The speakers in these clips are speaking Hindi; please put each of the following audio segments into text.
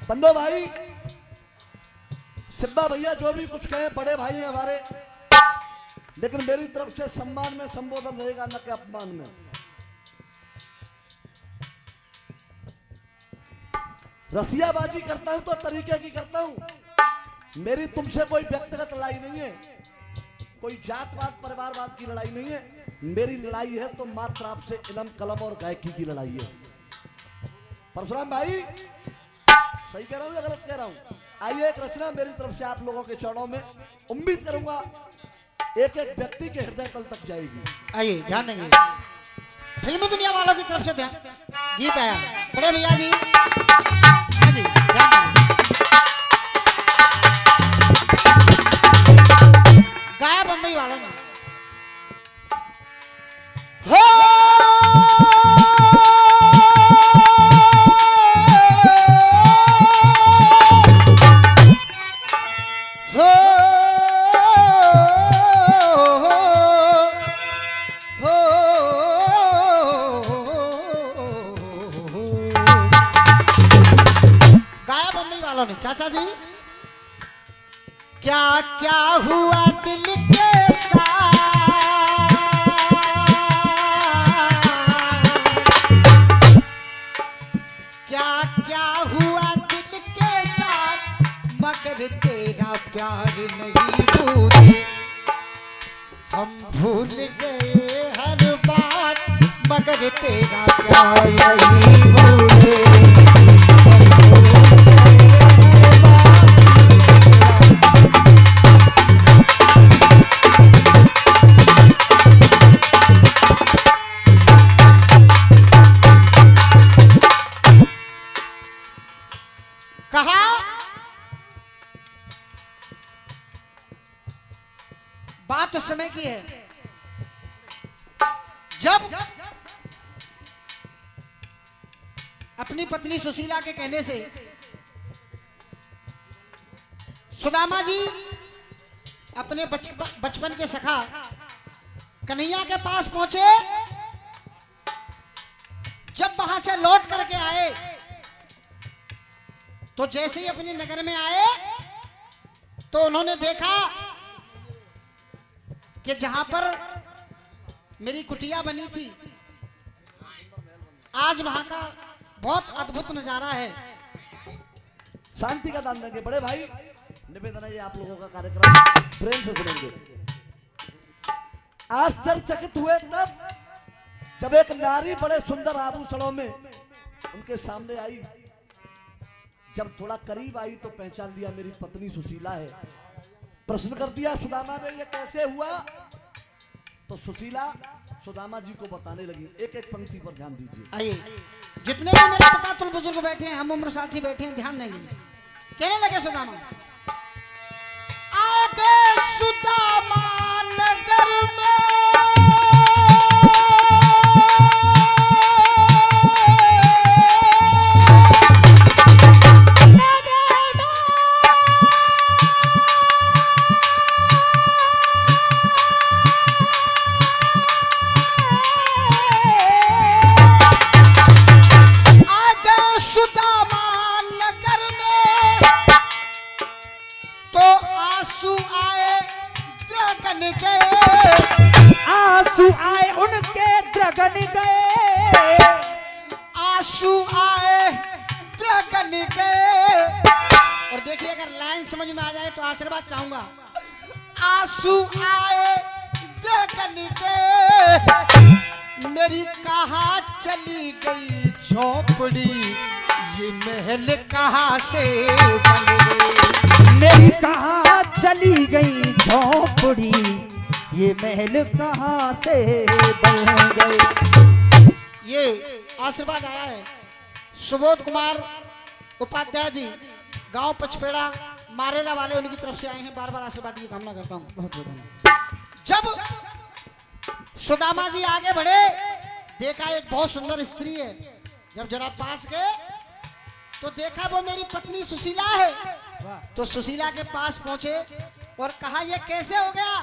बंदो भाई, सिब्बा भैया जो भी कुछ कहे, बड़े भाई हैं हमारे, लेकिन मेरी तरफ से सम्मान में संबोधन रहेगा, न कि अपमान में। रसियाबाजी करता हूं तो तरीके की करता हूं। मेरी तुमसे कोई व्यक्तिगत लड़ाई नहीं है, कोई जातवाद परिवारवाद की लड़ाई नहीं है। मेरी लड़ाई है तो मात्र आपसे इल्म कलम और गायकी की लड़ाई है। परशुराम भाई सही कह रहा हूं या गलत कह रहा हूं? आइए एक रचना मेरी तरफ से आप लोगों के चरणों में, उम्मीद करूंगा एक एक व्यक्ति के हृदय तल तक जाएगी। आइए ध्यान देंगे, फिल्मी दुनिया वालों की तरफ से गीत आया, बड़े भैया जी। हाँ जी, ध्यान देंगे। गाया बम्बई वालों ने। चाचा जी, क्या क्या हुआ दिल के साथ, क्या क्या हुआ दिल के साथ, मगर तेरा प्यार नहीं भूले। हम भूल गए हर बात, मगर तेरा प्यार नहीं भूले। कहा बात उस समय की है जब अपनी पत्नी सुशीला के कहने से सुदामा जी अपने बचपन के सखा कन्हैया के पास पहुंचे। जब वहां से लौट करके आए तो जैसे ही अपने नगर में आए तो उन्होंने देखा कि जहां पर मेरी कुटिया बनी थी, आज वहां का बहुत अद्भुत नजारा है। शांति का दान देंगे बड़े भाई, निवेदन है ये आप लोगों का कार्यक्रम प्रेम से सुनेंगे। आश्चर्यचकित हुए तब जब एक नारी बड़े सुंदर आभूषणों में उनके सामने आई। जब थोड़ा करीब आई तो पहचान लिया मेरी पत्नी सुशीला है। प्रश्न कर दिया सुदामा ने, ये कैसे हुआ? तो सुशीला सुदामा जी को बताने लगी। एक एक पंक्ति पर ध्यान दीजिए। आइए, जितने भी मेरे पिता तुल बुजुर्ग बैठे हैं, हम उम्र साथी बैठे हैं, ध्यान देंगे। कहने लगे सुदामा, आगे सुदामा नगर में आंसू आए उनके द्रगन गए, आंसू आए द्रगन गए। और देखिए अगर लाइन समझ में आ जाए तो आशीर्वाद चाहूंगा। आंसू आए द्रगन गए, मेरी कहाँ चली गई झोपड़ी, ये महल कहाँ से बन गई। मेरी कहाँ चली गई झोपड़ी, ये महल कहाँ से बन गए। ये आशीर्वाद आया है सुबोध कुमार उपाध्याय जी, गांव पचपेड़ा मारेरा वाले, उनकी तरफ से आए हैं। बार बार आशीर्वाद की कामना करता हूँ। बहुत बहुत। जब सुदामा जी आगे बढ़े, देखा एक बहुत सुंदर स्त्री है। जब जरा पास गए तो देखा वो मेरी पत्नी सुशीला है। तो सुशीला के पास पहुंचे और कहा ये कैसे हो गया?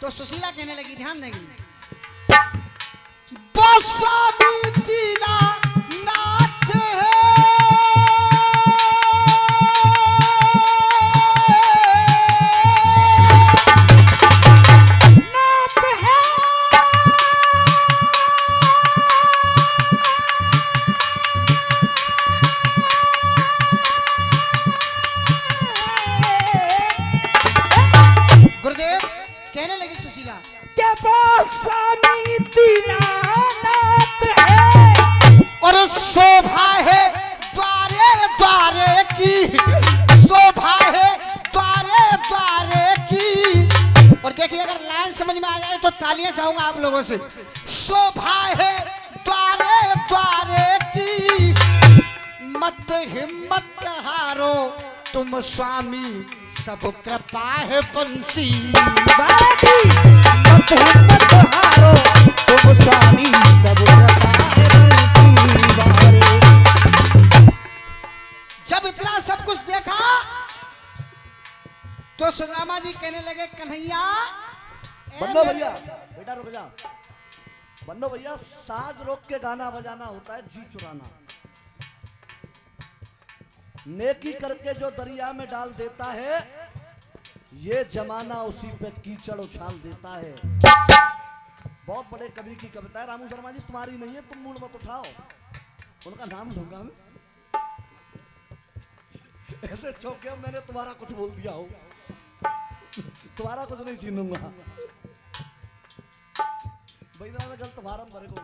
तो सुशीला कहने लगी, ध्यान देंगी, नाथ है की शोभा है द्वारे द्वारे की। और देखिए अगर लाइन समझ में आ जाए तो तालियां चाहूंगा आप लोगों से। शोभा है द्वारे द्वारे की, मत हिम्मत हारो तुम स्वामी, सब कृपा है बंसी वाली। मत हिम्मत हारो तुम स्वामी, सब कृपा है बंसी वाले। जब इतना सब कुछ देखा तो सुदामा जी कहने लगे कन्हैया। बन्नो भैया बेटा रुक जा। बन्नो भैया साज रोक के गाना बजाना होता है जी चुराना। नेकी करके जो दरिया में डाल देता है, ये जमाना उसी पे कीचड़ उछाल देता है। बहुत बड़े कवि की कविता है। रामू शर्मा जी तुम्हारी नहीं है, तुम मूड मत उठाओ, उनका नाम लूंगा मैं। ऐसे चौके मैंने तुम्हारा कुछ बोल दिया हो, तुम्हारा कुछ नहीं छीनूंगा भाई, मैं गलत फार्म भरे को।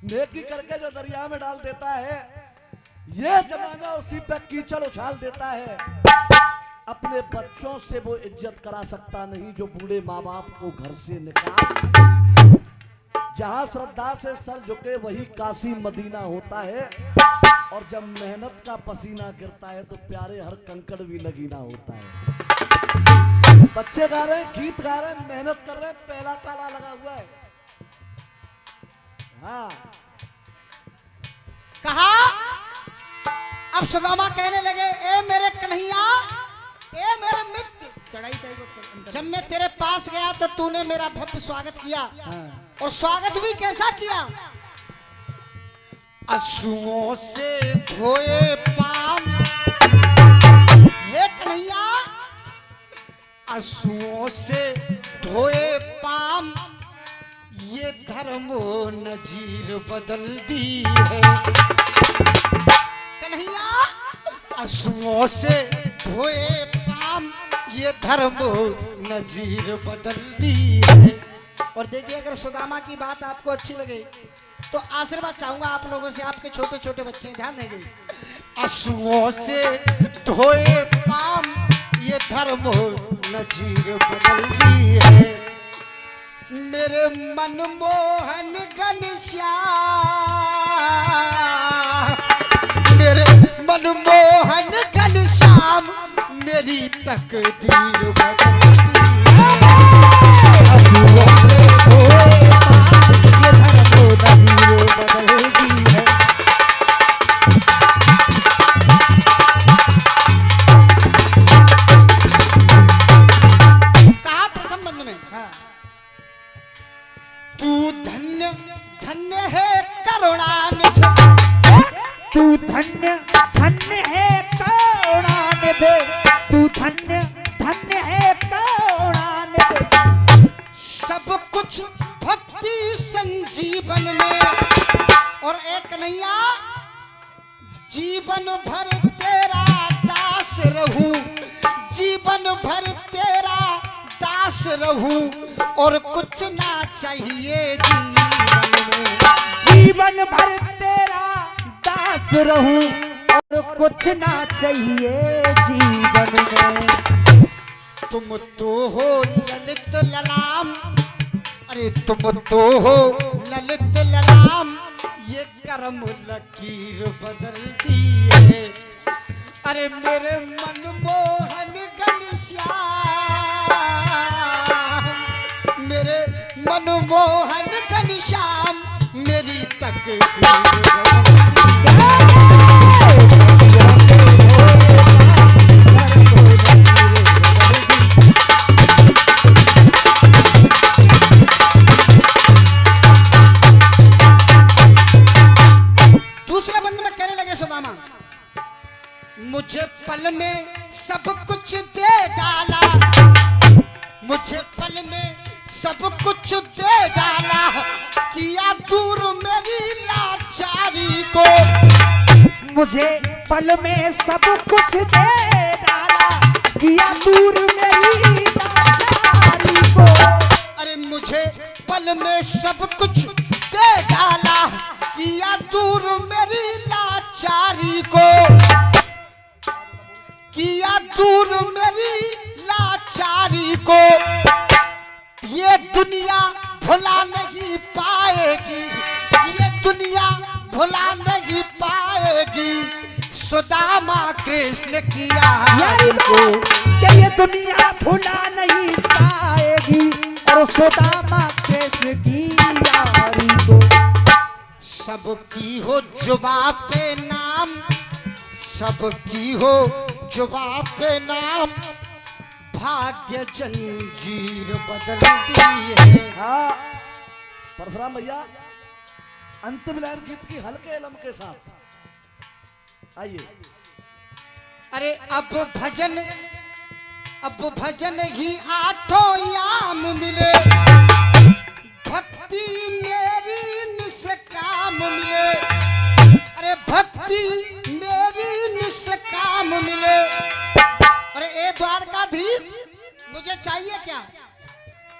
नेकी करके जो दरिया में डाल देता है, ये जमाना उसी पे कीचड़ उछाल देता है। अपने बच्चों से वो इज्जत करा सकता नहीं जो बूढ़े माँ बाप को घर से निकाल। जहां श्रद्धा से सर झुके वही काशी मदीना होता है, और जब मेहनत का पसीना गिरता है तो प्यारे हर कंकड़ भी नगीना होता है। बच्चे गा रहे हैं, गीत गा रहे हैं, मेहनत कर रहे हैं, पहला ताला लगा हुआ है। हाँ कहा। अब सुदामा कहने लगे ए मेरे कन्हैया, ए मेरे मित्र, जब मैं तेरे पास गया तो तूने मेरा भव्य स्वागत किया। और स्वागत भी कैसा किया? अश्रुओं से धोए पाम। हे कन्हैया, अश्रुओं से धोए पाम, ये धर्म नजीर बदल दी है। कन्हैया, अश्रुओं से धोए पाम, ये धर्म नजीर बदल दी है। और देखिए अगर सुदामा की बात आपको अच्छी लगे तो आशीर्वाद चाहूंगा आप लोगों से। आपके छोटे छोटे बच्चे ध्यान देंगे। अश्रुओं से धोए पाम, ये धर्म नजीर बदल दी है। मेरे मनमोहन घनश्याम, मेरे मनमोहन घनश्याम, मेरी तकदीर बदल दी है। अश्रुओं से धोए पाम, ये धर्म नजीर बदल दी है। कहा प्रथम बंद में, तू धन्य धन्य है करुणानिधि, तू धन्य धन्य है करुणानिधि, तू धन्य धन्य है करुणानिधि। सब कुछ भक्ति संजीवन में। और एक कन्हैया, जीवन भर तेरा दास रहूं, जीवन भर तेरा दास रहूं, और कुछ ना चाहिए जीवन में। जीवन भर तेरा दास रहूं, और कुछ ना चाहिए जीवन में। तुम तो हो ललित ललाम, अरे तुम तो हो ललित ललाम, ये कर्म लकीर बदलती है। अरे मेरे मनमोहन घनश्याम, मेरे मनमोहन घनश्याम, मेरी तकदीर बदलती है। दूसरे बंद में कहने लगे सुदामा, मुझे पल में सब कुछ दे डाला, मुझे पल में सब कुछ दे डाला, किया दूर मेरी लाचारी को। मुझे पल में सब कुछ दे डाला, किया दूर मेरी लाचारी को। अरे मुझे पल में सब कुछ दे डाला, किया दूर मेरी लाचारी दूर मेरी लाचारी को ये दुनिया भुला नहीं पाएगी, ये दुनिया भुला नहीं पाएगी। सुदामा कृष्ण किया यारी को कि ये दुनिया भुला नहीं पाएगी, और सुदामा कृष्ण की यारी को। सबकी हो जुबा पे नाम, सबकी हो जुबा पे नाम, भाग्य जंजीर बदलती है। हाँ परशुराम भैया, अंतिम लाइन गीत की हल्के लम के साथ आइए। अरे अब भजन ही आठों याम मिले, भक्ति मेरी निष्काम मिले। अरे भक्ति मेरी निष्काम मिले। अरे ए द्वारकाधीश, मुझे चाहिए क्या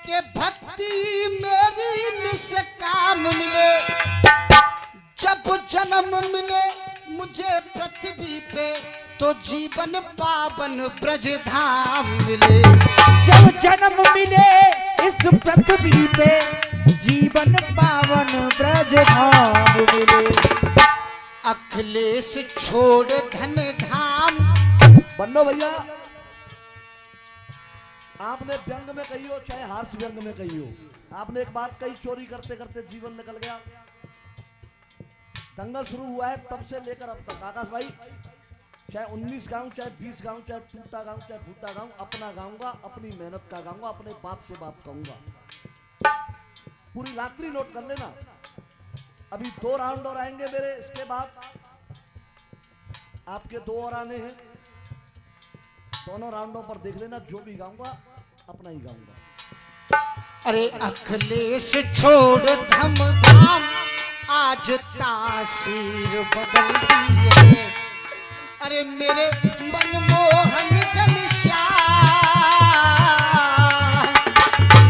कि भक्ति मेरी निष्काम मिले। जब जन्म मिले मुझे पृथ्वी पे तो जीवन पावन ब्रज धाम मिले। जब जन्म मिले इस पृथ्वी पे, जीवन पावन ब्रज धाम मिले। अखिलेश छोड़ धन धाम। बन्नो भैया, आपने व्यंग में कही हो चाहे हास्य व्यंग में कही हो, आपने एक बात कही, चोरी करते करते जीवन निकल गया। दंगल शुरू हुआ है तब से लेकर अब तक आकाश भाई, चाहे 19 गाऊं, चाहे 20 गाऊं, चाहे टूटा गाऊं, चाहे फूटा गाऊं, अपना गाऊंगा, अपनी मेहनत का गाऊंगा, अपने बाप से बाप कहूंगा। पूरी रात्रि नोट कर लेना। अभी 2 राउंड और आएंगे मेरे, इसके बाद आपके 2 और आने हैं। दोनों राउंडों पर देख लेना, जो भी गाऊंगा अपना ही गाऊंगा। अरे अखिलेश छोड़ धम धाम, आज तासीर बदल दी है। अरे मेरे मनमोहन घनश्याम,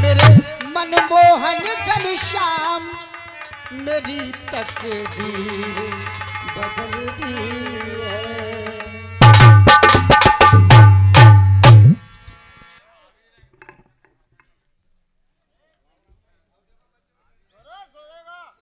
मेरे मनमोहन घनश्याम, मेरी तकदीर बदल दी